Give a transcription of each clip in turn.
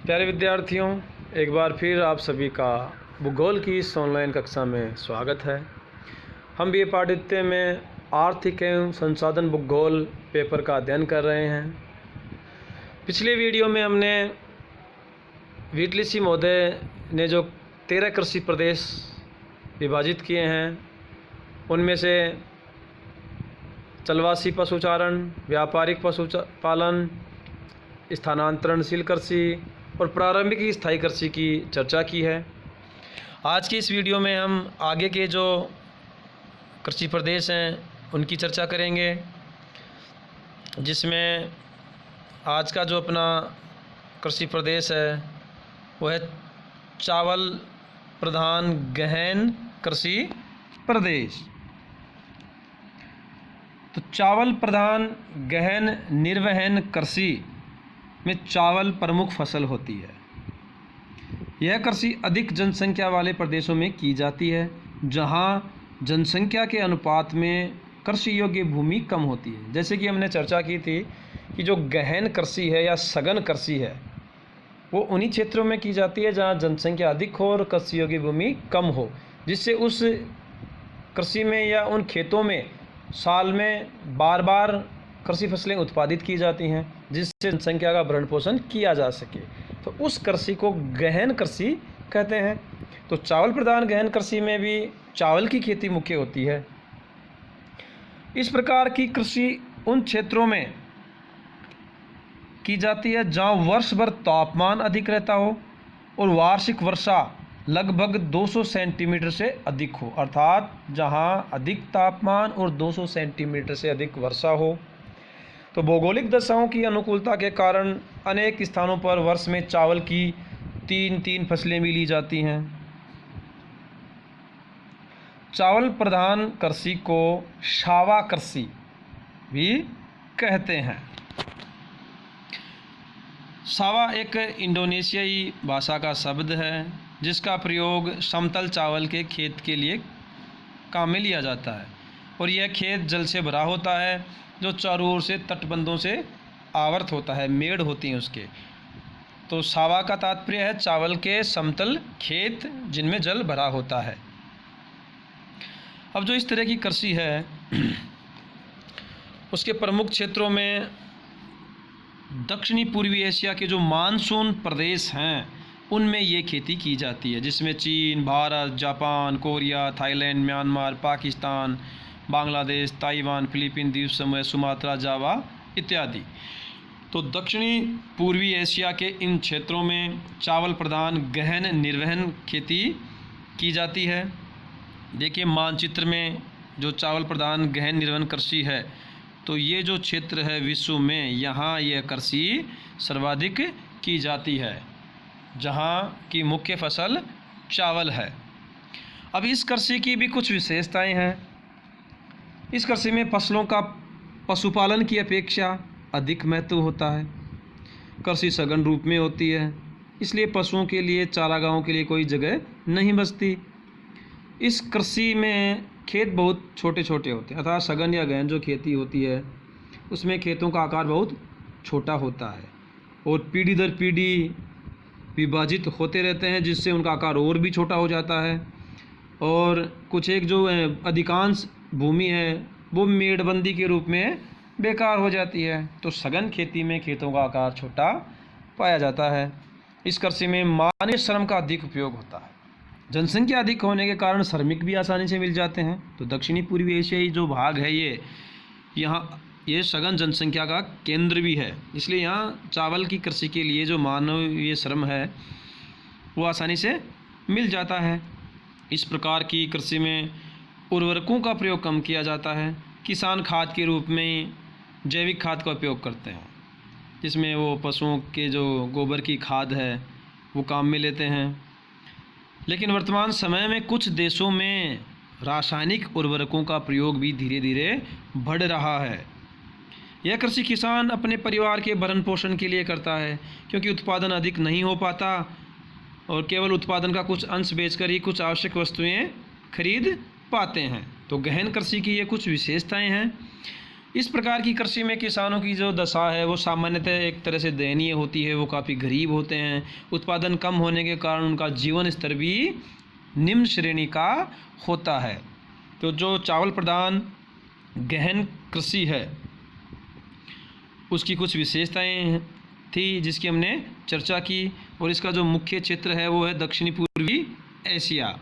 प्यारे विद्यार्थियों, एक बार फिर आप सभी का भूगोल की इस ऑनलाइन कक्षा में स्वागत है। हम बीए पाठ्यक्रम में आर्थिक एवं संसाधन भूगोल पेपर का अध्ययन कर रहे हैं। पिछले वीडियो में हमने व्हिटलीसी महोदय ने जो 13 कृषि प्रदेश विभाजित किए हैं, उनमें से चलवासी पशुचारण, व्यापारिक पशुपालन, स्थानांतरणशील कृषि और प्रारंभिक स्थायी कृषि की चर्चा की है। आज के इस वीडियो में हम आगे के जो कृषि प्रदेश हैं उनकी चर्चा करेंगे, जिसमें आज का जो अपना कृषि प्रदेश है वो है चावल प्रधान गहन कृषि प्रदेश। तो चावल प्रधान गहन निर्वहन कृषि में चावल प्रमुख फसल होती है। यह कृषि अधिक जनसंख्या वाले प्रदेशों में की जाती है, जहां जनसंख्या के अनुपात में कृषि योग्य भूमि कम होती है। जैसे कि हमने चर्चा की थी कि जो गहन कृषि है या सघन कृषि है वो उन्हीं क्षेत्रों में की जाती है जहां जनसंख्या अधिक हो और कृषि योग्य भूमि कम हो, जिससे उस कृषि में या उन खेतों में साल में बार बार कृषि फसलें उत्पादित की जाती हैं, जिससे जनसंख्या का भरण पोषण किया जा सके। तो उस कृषि को गहन कृषि कहते हैं। तो चावल प्रधान गहन कृषि में भी चावल की खेती मुख्य होती है। इस प्रकार की कृषि उन क्षेत्रों में की जाती है जहां वर्ष भर तापमान अधिक रहता हो और वार्षिक वर्षा लगभग 200 सेंटीमीटर से अधिक हो, अर्थात जहां अधिक तापमान और 200 सेंटीमीटर से अधिक वर्षा हो। तो भौगोलिक दशाओं की अनुकूलता के कारण अनेक स्थानों पर वर्ष में चावल की तीन फसलें भी ली जाती हैं। चावल प्रधान कृषि को सावा कृषि भी कहते हैं। सावा एक इंडोनेशियाई भाषा का शब्द है, जिसका प्रयोग समतल चावल के खेत के लिए काम में लिया जाता है, और यह खेत जल से भरा होता है जो चारों ओर से तटबंधों से आवृत होता है, मेड़ होती हैं उसके। तो सावा का तात्पर्य है चावल के समतल खेत जिनमें जल भरा होता है। अब जो इस तरह की कृषि है उसके प्रमुख क्षेत्रों में दक्षिणी पूर्वी एशिया के जो मानसून प्रदेश हैं उनमें ये खेती की जाती है, जिसमें चीन, Bharat, Japan, Korea, Thailand, Myanmar, Pakistan, Bangladesh, Taiwan, Philippine द्वीप समूह, सुमात्रा, जावा इत्यादि। तो दक्षिणी पूर्वी एशिया के इन क्षेत्रों में चावल प्रधान गहन निर्वहन खेती की जाती है। देखिए मानचित्र में जो चावल प्रधान गहन निर्वहन कृषि है, तो ये जो क्षेत्र है विश्व में, यहाँ यह कृषि सर्वाधिक की जाती है, जहाँ की मुख्य फसल चावल है। अब इस कृषि की भी कुछ विशेषताएं हैं। इस कृषि में फसलों का पशुपालन की अपेक्षा अधिक महत्व होता है। कृषि सघन रूप में होती है, इसलिए पशुओं के लिए चारागाहों के लिए कोई जगह नहीं बचती। इस कृषि में खेत बहुत छोटे छोटे होते हैं, अर्थात सघन या गहन जो खेती होती है उसमें खेतों का आकार बहुत छोटा होता है और पीढ़ी दर पीढ़ी विभाजित होते रहते हैं, जिससे उनका आकार और भी छोटा हो जाता है। और कुछ एक जो अधिकांश भूमि है वो मेड़बंदी के रूप में बेकार हो जाती है। तो सघन खेती में खेतों का आकार छोटा पाया जाता है। इस कृषि में मानव श्रम का अधिक उपयोग होता है। जनसंख्या अधिक होने के कारण श्रमिक भी आसानी से मिल जाते हैं। तो दक्षिणी पूर्वी एशियाई जो भाग है ये सघन जनसंख्या का केंद्र भी है, इसलिए यहाँ चावल की कृषि के लिए जो मानवीय श्रम है वो आसानी से मिल जाता है। इस प्रकार की कृषि में उर्वरकों का प्रयोग कम किया जाता है। किसान खाद के रूप में जैविक खाद का उपयोग करते हैं, जिसमें वो पशुओं के जो गोबर की खाद है वो काम में लेते हैं। लेकिन वर्तमान समय में कुछ देशों में रासायनिक उर्वरकों का प्रयोग भी धीरे धीरे बढ़ रहा है। यह कृषि किसान अपने परिवार के भरण पोषण के लिए करता है, क्योंकि उत्पादन अधिक नहीं हो पाता और केवल उत्पादन का कुछ अंश बेचकर ही कुछ आवश्यक वस्तुएं खरीद पाते हैं। तो गहन कृषि की ये कुछ विशेषताएं हैं। इस प्रकार की कृषि में किसानों की जो दशा है वो सामान्यतः एक तरह से दयनीय होती है। वो काफ़ी गरीब होते हैं। उत्पादन कम होने के कारण उनका जीवन स्तर भी निम्न श्रेणी का होता है। तो जो चावल प्रधान गहन कृषि है उसकी कुछ विशेषताएं थी जिसकी हमने चर्चा की, और इसका जो मुख्य क्षेत्र है वो है दक्षिणी पूर्वी एशिया।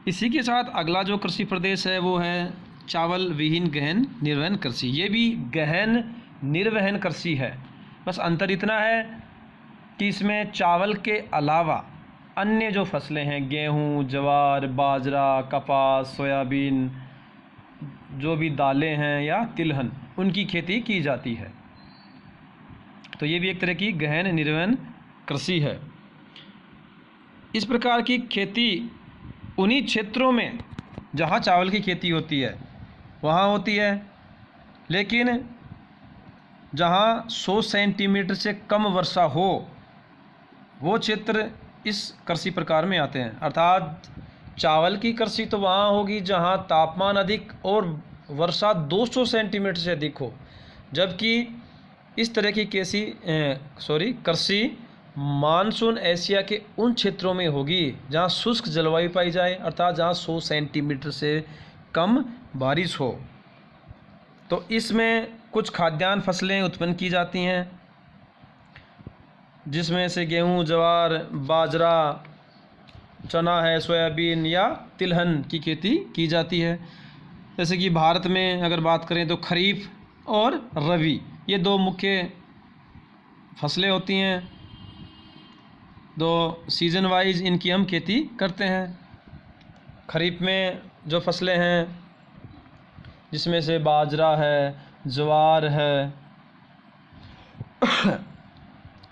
इसी के साथ अगला जो कृषि प्रदेश है वो है चावल विहीन गहन निर्वहन कृषि। ये भी गहन निर्वहन कृषि है, बस अंतर इतना है कि इसमें चावल के अलावा अन्य जो फसलें हैं, गेहूँ, ज्वार, बाजरा, कपास, सोयाबीन, जो भी दालें हैं या तिलहन, उनकी खेती की जाती है। तो ये भी एक तरह की गहन निर्वहन कृषि है। इस प्रकार की खेती उन्हीं क्षेत्रों में जहाँ चावल की खेती होती है वहाँ होती है, लेकिन जहाँ 100 सेंटीमीटर से कम वर्षा हो वो क्षेत्र इस कृषि प्रकार में आते हैं। अर्थात चावल की कृषि तो वहाँ होगी जहाँ तापमान अधिक और वर्षा 200 सेंटीमीटर से अधिक हो, जबकि इस तरह की कृषि मानसून एशिया के उन क्षेत्रों में होगी जहाँ शुष्क जलवायु पाई जाए, अर्थात जहाँ 100 सेंटीमीटर से कम बारिश हो। तो इसमें कुछ खाद्यान्न फसलें उत्पन्न की जाती हैं जिसमें से गेहूँ, ज्वार, बाजरा, चना है, सोयाबीन या तिलहन की खेती की जाती है। जैसे कि भारत में अगर बात करें तो खरीफ और रबी ये दो मुख्य फसलें होती हैं। दो सीज़न वाइज इनकी हम खेती करते हैं। खरीफ में जो फसलें हैं जिसमें से बाजरा है, ज्वार है,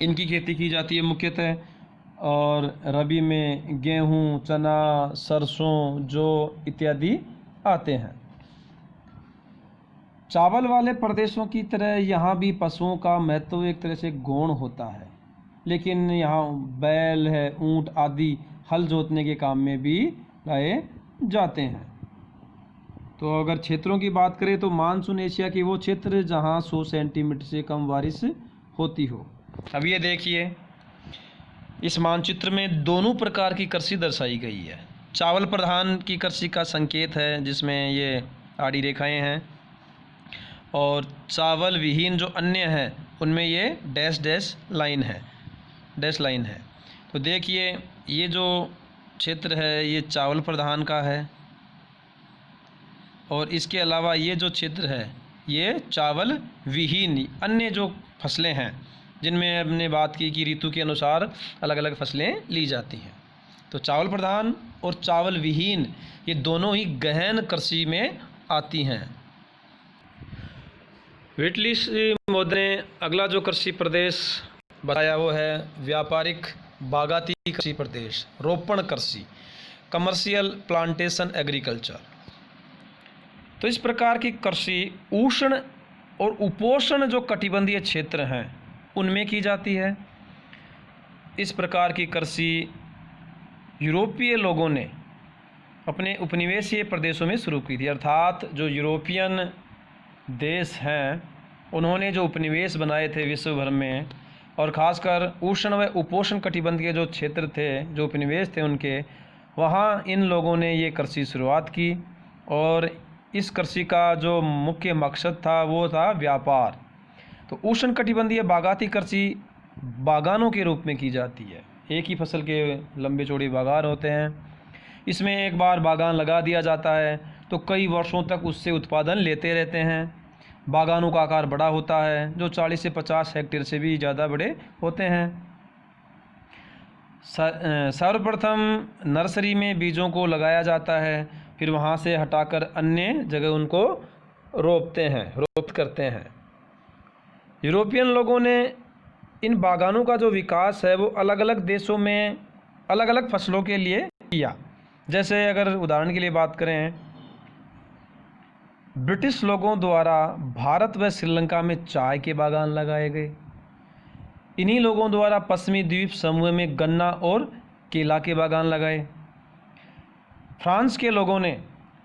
इनकी खेती की जाती है मुख्यतः, और रबी में गेहूँ, चना, सरसों, जौ इत्यादि आते हैं। चावल वाले प्रदेशों की तरह यहाँ भी पशुओं का महत्व एक तरह से गौण होता है, लेकिन यहाँ बैल है, ऊँट आदि हल जोतने के काम में भी लाए जाते हैं। तो अगर क्षेत्रों की बात करें तो मानसून एशिया के वो क्षेत्र जहाँ 100 सेंटीमीटर से कम बारिश होती हो। अब ये देखिए इस मानचित्र में दोनों प्रकार की कृषि दर्शाई गई है। चावल प्रधान की कृषि का संकेत है जिसमें ये आड़ी रेखाएं हैं, और चावल विहीन जो अन्य है उनमें ये डैश लाइन है। तो देखिए ये जो क्षेत्र है ये चावल प्रधान का है, और इसके अलावा ये जो क्षेत्र है ये चावल विहीन अन्य जो फसलें हैं जिनमें हमने बात की कि ऋतु के अनुसार अलग अलग फसलें ली जाती हैं। तो चावल प्रधान और चावल विहीन ये दोनों ही गहन कृषि में आती हैं। विटलिस मोदी ने अगला जो कृषि प्रदेश बताया वो है व्यापारिक बागाती कृषि प्रदेश, रोपण कृषि, कमर्शियल प्लांटेशन एग्रीकल्चर। तो इस प्रकार की कृषि उष्ण और उपोष्ण जो कटिबंधीय क्षेत्र हैं उनमें की जाती है। इस प्रकार की कृषि यूरोपीय लोगों ने अपने उपनिवेशीय प्रदेशों में शुरू की थी, अर्थात जो यूरोपियन देश हैं उन्होंने जो उपनिवेश बनाए थे विश्व भर में, और ख़ासकर उष्ण व उपोष्ण कटिबंध के जो क्षेत्र थे, जो उपनिवेश थे उनके, वहाँ इन लोगों ने ये कृषि शुरुआत की। और इस कृषि का जो मुख्य मकसद था वो था व्यापार। तो उष्ण कटिबंधीय बागाती कृषि बागानों के रूप में की जाती है। एक ही फसल के लंबे चौड़े बागान होते हैं। इसमें एक बार बागान लगा दिया जाता है तो कई वर्षों तक उससे उत्पादन लेते रहते हैं। बागानों का आकार बड़ा होता है, जो 40 से 50 हेक्टेयर से भी ज़्यादा बड़े होते हैं। सर्वप्रथम नर्सरी में बीजों को लगाया जाता है, फिर वहाँ से हटाकर अन्य जगह उनको रोपित करते हैं। यूरोपियन लोगों ने इन बागानों का जो विकास है वो अलग अलग देशों में अलग अलग फसलों के लिए किया। जैसे अगर उदाहरण के लिए बात करें, ब्रिटिश लोगों द्वारा भारत व श्रीलंका में चाय के बागान लगाए गए। इन्हीं लोगों द्वारा पश्चिमी द्वीप समूह में गन्ना और केला के बागान लगाए। फ्रांस के लोगों ने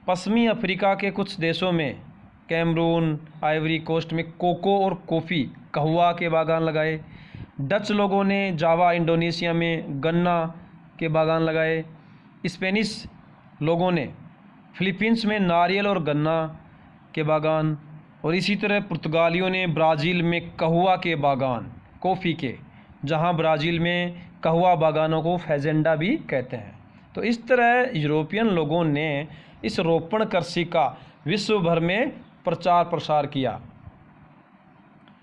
पश्चिमी अफ्रीका के कुछ देशों में कैमरून, आइवरी कोस्ट में कोको और कॉफ़ी कहवा के बागान लगाए। डच लोगों ने जावा इंडोनेशिया में गन्ना के बागान लगाए। स्पेनिश लोगों ने फिलीपींस में नारियल और गन्ना के बागान, और इसी तरह पुर्तगालियों ने ब्राज़ील में कहवा के बागान, कॉफ़ी के, जहां ब्राज़ील में कहवा बागानों को फेजेंडा भी कहते हैं। तो इस तरह यूरोपियन लोगों ने इस रोपण कृषि का विश्व भर में प्रचार प्रसार किया।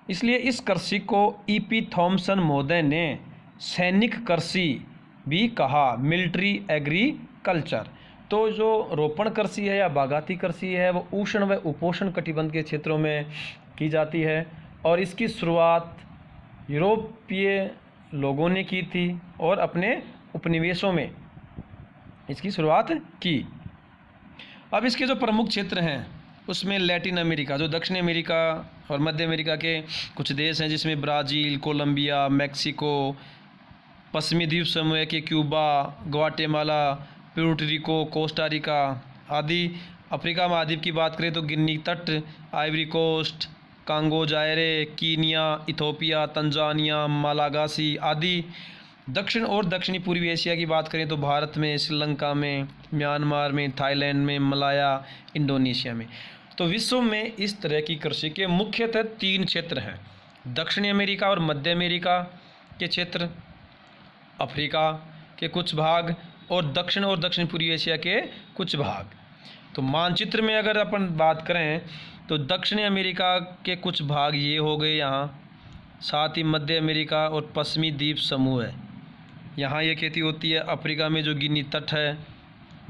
इसलिए इस कृषि को E.P. थॉमसन महोदय ने सैनिक कृषि भी कहा, मिलिट्री एग्रीकल्चर। तो जो रोपण कृषि है या बागाती कृषि है वो उष्ण व उपोष्ण कटिबंध के क्षेत्रों में की जाती है, और इसकी शुरुआत यूरोपीय लोगों ने की थी और अपने उपनिवेशों में इसकी शुरुआत की। अब इसके जो प्रमुख क्षेत्र हैं उसमें लैटिन अमेरिका, जो दक्षिण अमेरिका और मध्य अमेरिका के कुछ देश हैं, जिसमें ब्राज़ील, कोलंबिया, मैक्सिको, पश्चिमी द्वीप समूह के Cuba, Guatemala, Puerto Rico, Costa Rica आदि। अफ्रीका महाद्वीप की बात करें तो गिनी तट, Ivory Coast, Congo Zaire, Kenya, Ethiopia, Tanzania, Malagasy आदि। दक्षिण और दक्षिणी पूर्वी एशिया की बात करें तो भारत में, श्रीलंका में, म्यांमार में, थाईलैंड में, मलाया, इंडोनेशिया में। तो विश्व में इस तरह की कृषि के मुख्यतः 3 क्षेत्र हैं: दक्षिणी अमेरिका और मध्य अमेरिका के क्षेत्र, अफ्रीका के कुछ भाग, और दक्षिण पूर्वी एशिया के कुछ भाग। तो मानचित्र में अगर अपन बात करें तो दक्षिणी अमेरिका के कुछ भाग ये हो गए यहाँ, साथ ही मध्य अमेरिका और पश्चिमी द्वीप समूह है, यहाँ ये खेती होती है। अफ्रीका में जो गिनी तट है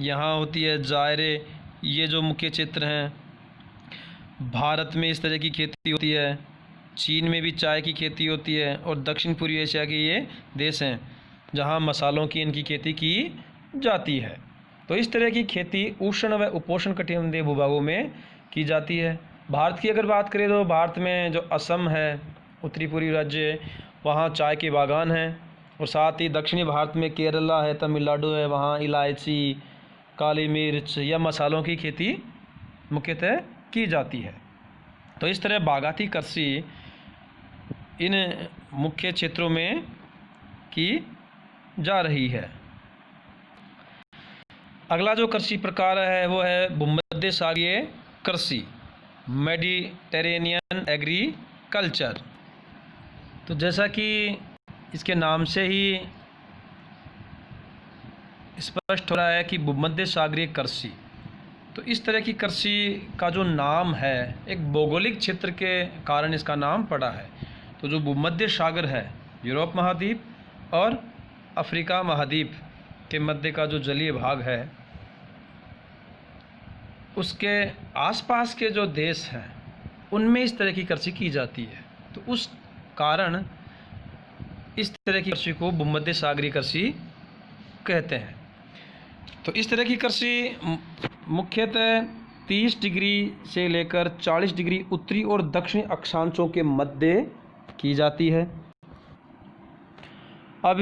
यहाँ होती है, जायरे, ये जो मुख्य क्षेत्र हैं। भारत में इस तरह की खेती होती है, चीन में भी चाय की खेती होती है, और दक्षिण पूर्वी एशिया के ये देश हैं जहाँ मसालों की इनकी खेती की जाती है। तो इस तरह की खेती उष्ण व उपोष्ण कटिबंधीय भूभागों में की जाती है। भारत की अगर बात करें तो भारत में जो असम है, उत्तरी पूर्वी राज्य, वहाँ चाय के बागान हैं, और साथ ही दक्षिणी भारत में केरला है, तमिलनाडु है, वहाँ इलायची, काली मिर्च या मसालों की खेती मुख्यतः की जाती है। तो इस तरह बागाती कृषि इन मुख्य क्षेत्रों में की जा रही है। अगला जो कृषि प्रकार है वो है भूमध्य सागरीय कृषि, मेडिटेरेनियन एग्रीकल्चर। तो जैसा कि इसके नाम से ही स्पष्ट हो रहा है कि भूमध्य सागरीय कृषि, तो इस तरह की कृषि का जो नाम है एक भौगोलिक क्षेत्र के कारण इसका नाम पड़ा है। तो जो भूमध्य सागर है, यूरोप महाद्वीप और अफ्रीका महाद्वीप के मध्य का जो जलीय भाग है, उसके आसपास के जो देश हैं उनमें इस तरह की कृषि की जाती है। तो उस कारण इस तरह की कृषि को भूमध्य सागरीय कृषि कहते हैं। तो इस तरह की कृषि मुख्यतः 30 डिग्री से लेकर 40 डिग्री उत्तरी और दक्षिणी अक्षांशों के मध्य की जाती है। अब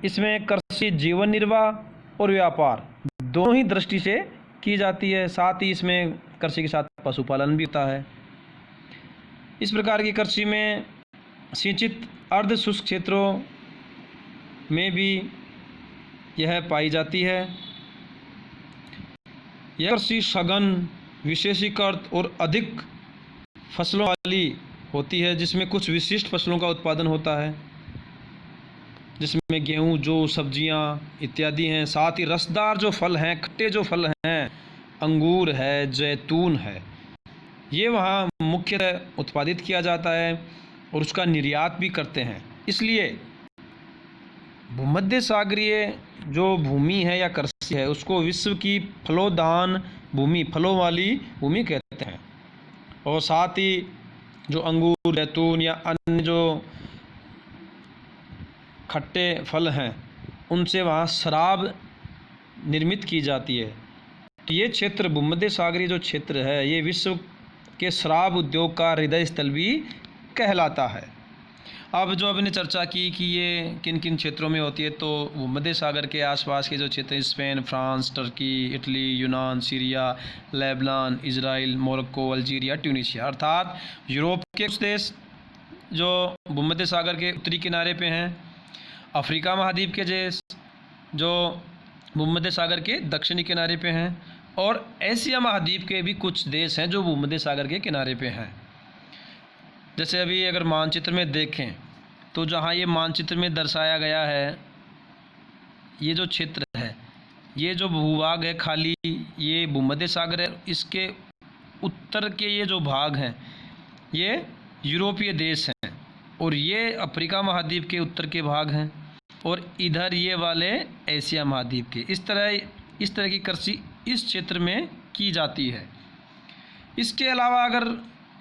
इसमें कृषि जीवन निर्वाह और व्यापार दोनों ही दृष्टि से की जाती है। साथ ही इसमें कृषि के साथ पशुपालन भी होता है। इस प्रकार की कृषि में सिंचित अर्ध शुष्क क्षेत्रों में भी यह पाई जाती है। यह कृषि सघन, विशेषीकृत और अधिक फसलों वाली होती है, जिसमें कुछ विशिष्ट फसलों का उत्पादन होता है, जिसमें गेहूँ, जौ, सब्जियां इत्यादि हैं। साथ ही रसदार जो फल हैं, खट्टे जो फल हैं, अंगूर है, जैतून है, ये वहाँ मुख्यतः उत्पादित किया जाता है और उसका निर्यात भी करते हैं। इसलिए भूमध्य सागरीय जो भूमि है या कृषि है उसको विश्व की फलोदान भूमि, फलों वाली भूमि कहते हैं। और साथ ही जो अंगूर, जैतून या अन्य जो खट्टे फल हैं उनसे वहाँ शराब निर्मित की जाती है। तो ये क्षेत्र, भूमध्य सागरीय जो क्षेत्र है, ये विश्व के शराब उद्योग का हृदय स्थल भी कहलाता है। अब जो हमने चर्चा की कि ये किन किन क्षेत्रों में होती है, तो भूमध्य सागर के आसपास के जो क्षेत्र हैं, स्पेन, फ्रांस, टर्की, इटली, यूनान, Syria, Lebanon, Israel, Morocco, Algeria, Tunisia, अर्थात यूरोप के कुछ देश जो भूमध्य सागर के उत्तरी किनारे पे हैं, अफ्रीका महाद्वीप के देश जो भूमध्य सागर के दक्षिणी किनारे पे हैं, और एशिया महाद्वीप के भी कुछ देश हैं जो भूमध्य सागर के किनारे पे हैं। जैसे अभी अगर मानचित्र में देखें तो जहाँ ये मानचित्र में दर्शाया गया है, ये जो क्षेत्र है, ये जो भूभाग है खाली, ये भूमध्य सागर है। इसके उत्तर के ये जो भाग हैं ये यूरोपीय देश हैं, और ये अफ्रीका महाद्वीप के उत्तर के भाग हैं, और इधर ये वाले एशिया महाद्वीप के। इस तरह की कृषि इस क्षेत्र में की जाती है। इसके अलावा अगर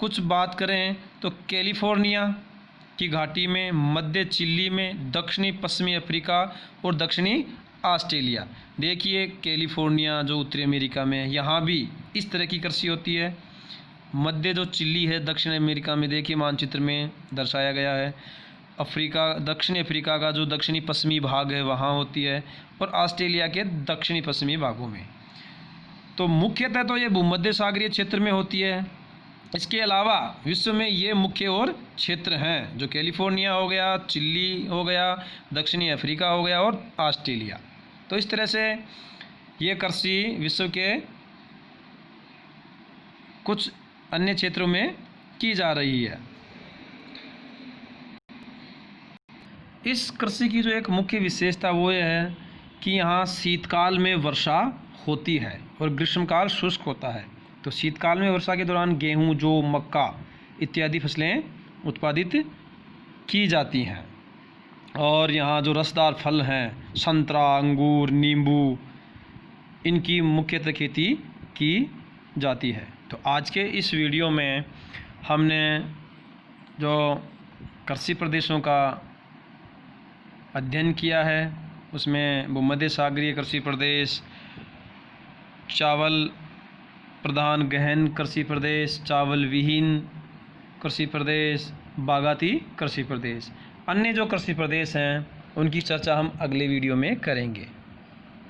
कुछ बात करें तो कैलिफोर्निया की घाटी में, मध्य चिली में, दक्षिणी पश्चिमी अफ्रीका और दक्षिणी ऑस्ट्रेलिया, देखिए कैलिफोर्निया जो उत्तरी अमेरिका में है, यहाँ भी इस तरह की कृषि होती है। मध्य जो चिली है दक्षिण अमेरिका में, देखिए मानचित्र में दर्शाया गया है। अफ्रीका, दक्षिणी अफ्रीका का जो दक्षिणी पश्चिमी भाग है वहाँ होती है, और ऑस्ट्रेलिया के दक्षिणी पश्चिमी भागों में। तो मुख्यतः तो ये भूमध्य सागरीय क्षेत्र में होती है। इसके अलावा विश्व में ये मुख्य और क्षेत्र हैं, जो कैलिफोर्निया हो गया, चिली हो गया, दक्षिणी अफ्रीका हो गया और ऑस्ट्रेलिया। तो इस तरह से ये कृषि विश्व के कुछ अन्य क्षेत्रों में की जा रही है। इस कृषि की जो एक मुख्य विशेषता वो ये है कि यहाँ शीतकाल में वर्षा होती है और ग्रीष्मकाल शुष्क होता है। तो शीतकाल में वर्षा के दौरान गेहूँ, जौ, मक्का इत्यादि फसलें उत्पादित की जाती हैं, और यहाँ जो रसदार फल हैं, संतरा, अंगूर, नींबू, इनकी मुख्यतः खेती की जाती है। तो आज के इस वीडियो में हमने जो कृषि प्रदेशों का अध्ययन किया है, उसमें भूमध्य सागरीय कृषि प्रदेश, चावल प्रधान गहन कृषि प्रदेश, चावल विहीन कृषि प्रदेश, बागाती कृषि प्रदेश, अन्य जो कृषि प्रदेश हैं उनकी चर्चा हम अगले वीडियो में करेंगे।